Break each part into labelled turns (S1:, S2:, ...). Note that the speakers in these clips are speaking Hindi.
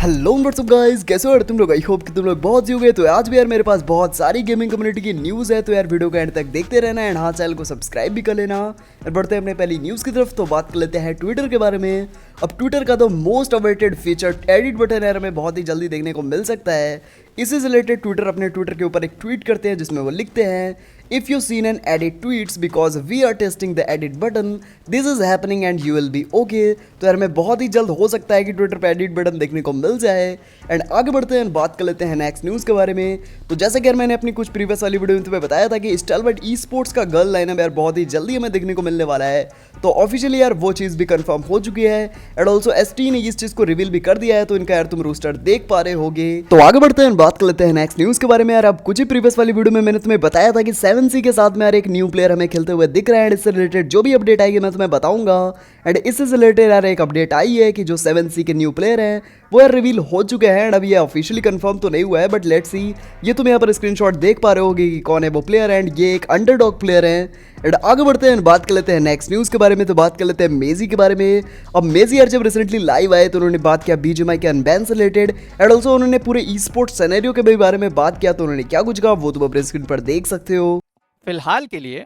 S1: हेलो व्हाट्सअप गाइस, कैसे हो यार तुम लोग। आई होप कि तुम लोग बहुत जी हो गए। तो आज भी यार मेरे पास बहुत सारी गेमिंग कम्युनिटी की न्यूज़ है, तो यार वीडियो को एंड तक देखते रहना एंड हाँ चैनल को सब्सक्राइब भी कर लेना। और बढ़ते हैं अपने पहली न्यूज़ की तरफ। तो बात कर लेते हैं ट्विटर के बारे में। अब ट्विटर का the most awaited feature edit button यार हमें बहुत ही जल्दी देखने को मिल सकता है। इससे रिलेटेड ट्विटर अपने ट्विटर के ऊपर एक ट्वीट करते हैं जिसमें वो लिखते हैं, if you seen an edit tweets because we are testing the edit button, this is happening and you will be okay. तो यार में बहुत ही जल्द हो सकता है कि ट्विटर पर एडिट बटन देखने को मिल जाए। एंड आगे बढ़ते हैं, बात कर लेते हैं नेक्स्ट न्यूज़ के बारे में। तो जैसे कि यार मैंने अपनी कुछ प्रीवियस वाली वीडियो में तुम्हें बताया था कि स्टालवर्ड ई स्पोर्ट्स का गर्ल लाइनअप यार बहुत ही जल्दी हमें देखने को मिलने वाला है। तो ऑफिशियली यार वो चीज़ भी कंफर्म हो चुकी है एंड ऑल्सो एसटी ने इस चीज़ को रिवील भी कर दिया है। तो इनका यार तुम रोस्टर देख पा रहे होगे। तो आगे बढ़ते हैं, बात कर लेते हैं नेक्स्ट न्यूज़ के बारे में। यार अब कुछ ही प्रीवियस वाली वीडियो में मैंने तुम्हें बताया था कि 7C के साथ में यार एक न्यू प्लेयर हमें खेलते हुए दिख रहा है एंड इससे रिलेटेड जो भी अपडेट आएगी मैं तुम्हें बताऊंगा। एंड इससे रिलेटेड यार एक अपडेट आई है कि जो 7C के न्यू प्लेयर हैं वो यार रिवील हो चुके हैं एंड अभी ये ऑफिशियली कंफर्म तो नहीं हुआ है, बट लेट्स सी। ये तुम यहाँ पर स्क्रीनशॉट देख पा रहे होगे कि कौन है वो प्लेयर एंड ये एक अंडरडॉग प्लेयर है। एंड आगे बढ़ते हैं, बात कर लेते हैं नेक्स्ट न्यूज़ के बारे में। तो बात कर लेते हैं मेजी के बारे में। अब मेजी यार जब रिसेंटली लाइव आए तो उन्होंने बात किया बीजीएमआई के अनबैन से रिलेटेड एंड ऑल्सो उन्होंने पूरे ई स्पोर्ट्स सिनेरियो के भी बारे में बात किया। तो उन्होंने क्या कुछ कहा वो तुम अपने स्क्रीन पर देख सकते हो।
S2: फिलहाल के लिए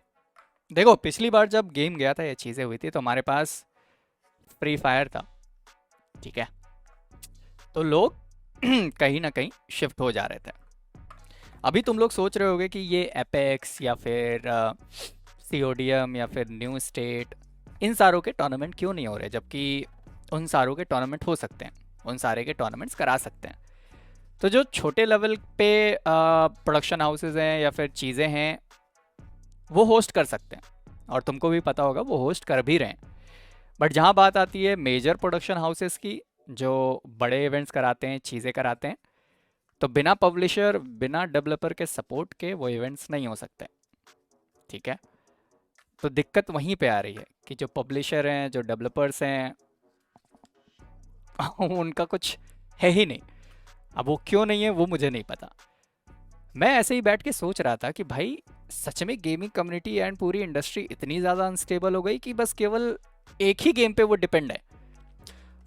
S2: देखो, पिछली बार जब गेम गया था ये चीज़ें हुई थी तो हमारे पास फ्री फायर था, ठीक है। तो लोग कहीं ना कहीं शिफ्ट हो जा रहे थे। अभी तुम लोग सोच रहे होगे कि ये एपेक्स या फिर सीओडीएम या फिर न्यू स्टेट, इन सारों के टूर्नामेंट क्यों नहीं हो रहे, जबकि उन सारों के टूर्नामेंट हो सकते हैं, उन सारे के टूर्नामेंट्स करा सकते हैं। तो जो छोटे लेवल पे प्रोडक्शन हाउसेज हैं या फिर चीज़ें हैं वो होस्ट कर सकते हैं, और तुमको भी पता होगा वो होस्ट कर भी रहे हैं। बट जहाँ बात आती है मेजर प्रोडक्शन हाउसेस की, जो बड़े इवेंट्स कराते हैं, चीज़ें कराते हैं, तो बिना पब्लिशर बिना डेवलपर के सपोर्ट के वो इवेंट्स नहीं हो सकते, ठीक है। तो दिक्कत वहीं पे आ रही है कि जो पब्लिशर हैं, जो डेवलपर्स हैं उनका कुछ है ही नहीं। अब वो क्यों नहीं है वो मुझे नहीं पता। मैं ऐसे ही बैठ के सोच रहा था कि भाई सच में गेमिंग कम्युनिटी एंड पूरी इंडस्ट्री इतनी ज़्यादा अनस्टेबल हो गई कि बस केवल एक ही गेम पे वो डिपेंड है।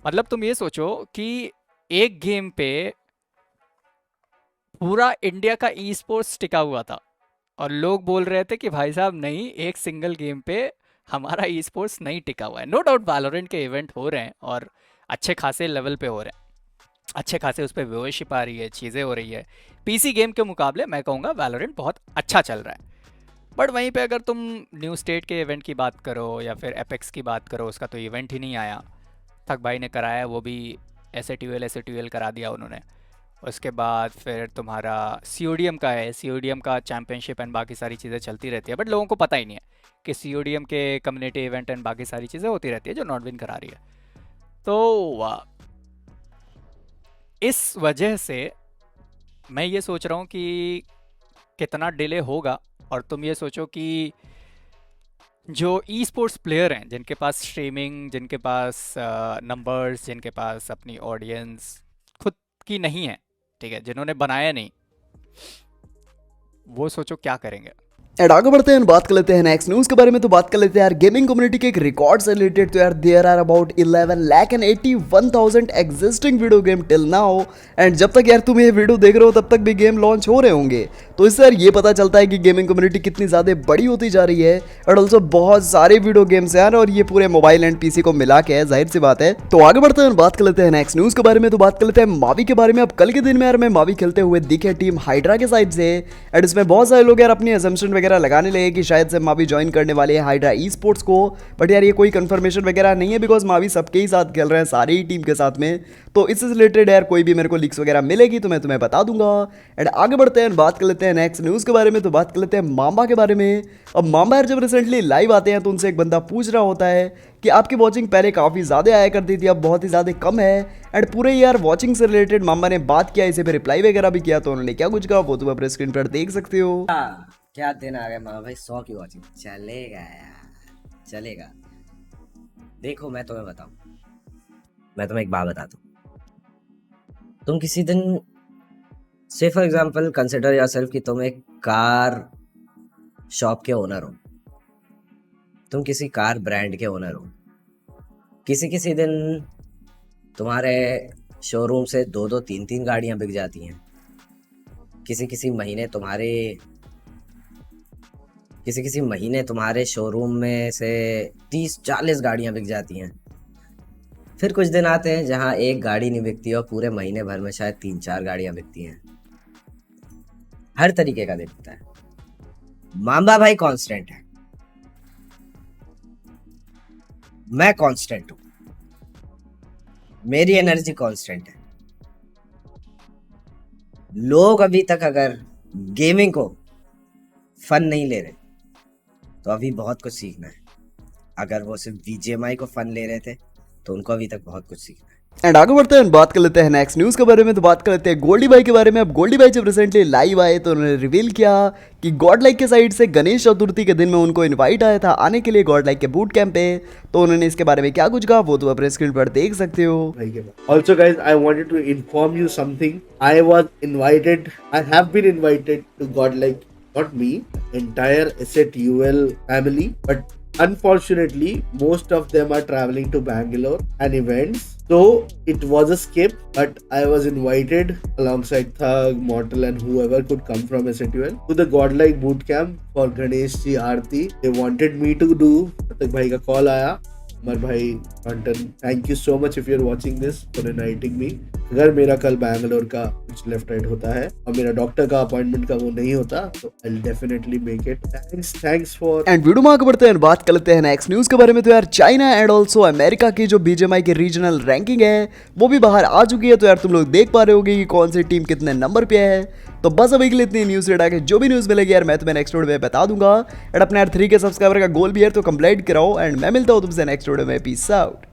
S2: मतलब तुम ये सोचो कि एक गेम पे पूरा इंडिया का ई स्पोर्ट्स टिका हुआ था और लोग बोल रहे थे कि भाई साहब नहीं, एक सिंगल गेम पे हमारा ई स्पोर्ट्स नहीं टिका हुआ है। नो डाउट वैलोरेंट के इवेंट हो रहे हैं और अच्छे खासे लेवल पे हो रहे हैं, अच्छे खासे उस पर व्यूअरशिप आ रही है, चीज़ें हो रही है। पीसी गेम के मुकाबले मैं कहूँगा वैलोरेंट बहुत अच्छा चल रहा है। बट वहीं पे अगर तुम न्यू स्टेट के इवेंट की बात करो या फिर एपेक्स की बात करो, उसका तो इवेंट ही नहीं आया। थक भाई ने कराया, वो भी एस ए करा दिया उन्होंने। उसके बाद फिर तुम्हारा सीओडीएम का है, सीओडीएम का चैम्पियनशिप एंड बाकी सारी चीज़ें चलती रहती है, बट लोगों को पता ही नहीं है कि सीओडीएम के कम्युनिटी इवेंट एंड बाकी सारी चीज़ें होती रहती है जो नॉटविन करा रही है। तो इस वजह से मैं ये सोच रहा हूँ कि कितना डिले होगा। और तुम ये सोचो कि जो ई स्पोर्ट्स प्लेयर हैं, जिनके पास स्ट्रीमिंग, जिनके पास नंबर्स, जिनके पास अपनी ऑडियंस खुद की नहीं है, ठीक है, जिन्होंने बनाया नहीं, वो सोचो क्या करेंगे।
S1: एंड आगे बढ़ते हैं, बात कर लेते हैं नेक्स्ट न्यूज़ के बारे में। तो बात कर लेते हैं यार गेमिंग कम्युनिटी के एक रिकॉर्ड से रिलेटेड। तो यार there are about 11,81,000 existing video game till now. And जब तक यार तुम ये वीडियो देख रहे हो तब तक भी गेम लॉन्च हो रहे होंगे। तो इससे यार ये पता चलता है कि गेमिंग कम्युनिटी कितनी ज़्यादा बड़ी होती जा रही है। एंड ऑल्सो बहुत सारे वीडियो गेम्स यार, और ये पूरे मोबाइल एंड पीसी को मिला के है, जाहिर सी बात है। तो आगे बढ़ते हैं, बात कर लेते हैं नेक्स्ट न्यूज़ के बारे में। तो बात कर लेते हैं मावी के बारे में। अब कल के दिन में यार मैं मावी खेलते हुए दिखे टीम हाइड्रा के साइड से। एंड इसमें बहुत सारे लोग यार अपनी असम्पशन वगैरह लगाने लगे कि शायद से मावी ज्वाइन करने वाले हैं हाइड्रा ई स्पोर्ट्स को। बट यार ये कोई कंफर्मेशन वगैरह नहीं है, बिकॉज मावी सबके ही साथ खेल रहे हैं, सारी ही टीम के साथ में। तो इससे रिलेटेड यार कोई भी मेरे को लीक्स वगैरह मिलेगी तो मैं तुम्हें बता दूंगा। एंड आगे बढ़ते हैं, बात कर लेते हैं नेक्स्ट न्यूज़ के बारे में। तो बात कर लेते हैं मामा के बारे में। अब मामा यार जब रिसेंटली लाइव आते हैं तो उनसे एक बंदा पूछ रहा होता है कि आपकी वॉचिंग पहले काफ़ी ज़्यादा आया करती थी, अब बहुत ही ज़्यादा कम है। एंड पूरे यार वॉचिंग से रिलेटेड मामा ने बात किया, इसे पे रिप्लाई वगैरह भी किया। तो उन्होंने क्या कुछ कहा वो तुम अपने स्क्रीन पर देख सकते हो।
S3: क्या दिन आ गया मामा भाई, 100 की वॉचिंग चलेगा यार, चलेगा। देखो मैं तुम्हें बताऊं, मैं तुम्हें एक बात बताता हूँ। तुम किसी दिन से फॉर एग्जांपल कंसिडर योरसेल्फ कि तुम एक कार शॉप के ओनर हो, तुम किसी कार ब्रांड के ओनर हो। किसी किसी दिन तुम्हारे शोरूम से 2-2 3-3 गाड़ियां बिक जाती हैं। किसी किसी महीने तुम्हारे शोरूम में से 30-40 गाड़ियां बिक जाती हैं। फिर कुछ दिन आते हैं जहां एक गाड़ी नहीं बिकती और पूरे महीने भर में शायद 3-4 गाड़ियां बिकती हैं। हर तरीके का दिखता है। मामा भाई कांस्टेंट है, मैं कांस्टेंट हूं, मेरी एनर्जी कांस्टेंट है। लोग अभी तक अगर गेमिंग को फन नहीं ले रहे तो अभी बहुत कुछ सीखना है। अगर वो सिर्फ बीजीएमआई को फन ले रहे थे तो उनको अभी तक बहुत कुछ सीखना है।
S1: एंड आगे बढ़ते हैं, बात कर लेते हैं नेक्स्ट न्यूज़ के बारे में। तो बात कर लेते हैं गोल्डी भाई के बारे में। अब गोल्डी भाई जब रिसेंटली लाइव आए तो उन्होंने रिवील किया कि गॉड लाइक के साइड से गणेश चतुर्थी के दिन में उनको इनवाइट आया था आने के लिए गॉड लाइक के बूट कैंप पे। तो उन्होंने इसके बारे में क्या कुछ कहा वो तो अपने स्क्रीन पर देख सकते हो।
S4: Also, guys, I wanted to inform you something. I have been invited to Godlike, not me, entire Asset UL family, but unfortunately, most of them are traveling to Bangalore and events. So it was a skip, but I was invited alongside Thug, Mortal, and whoever could come from SATUL to the Godlike Bootcamp for Ganesh Ji Aarti. They wanted me to do. तक भाई का कॉल आया, अमर भाई अंटन, thank you so much if you are watching this for inviting me. अगर मेरा कल बैंगलोर का कुछ लेफ्ट राइट होता है और मेरा डॉक्टर का अपॉइंटमेंट का वो नहीं होता तो I will definitely make it. Thanks for.
S1: And video में आगे बढ़ते हैं, बात कर लेते हैं नेक्स्ट न्यूज़ के बारे में। तो यार चाइना एंड ऑल्सो अमेरिका की जो बीजीएमआई की रीजनल रैंकिंग है वो भी बाहर आ चुकी है। तो यार तुम लोग देख पा रहे होगे कि कौन सी टीम कितने नंबर पे है। तो बस अभी के लिए इतनी न्यूज़ रेट आके जो भी न्यूज़ मिलेगी यार मैं तुम्हें नेक्स्ट वीडियो में बता दूंगा। एंड अपने यार 3K सब्सक्राइबर का गोल भी है तो कंप्लीट कराओ। एंड मैं मिलता हूँ तुमसे नेक्स्ट वीडियो में। Peace out.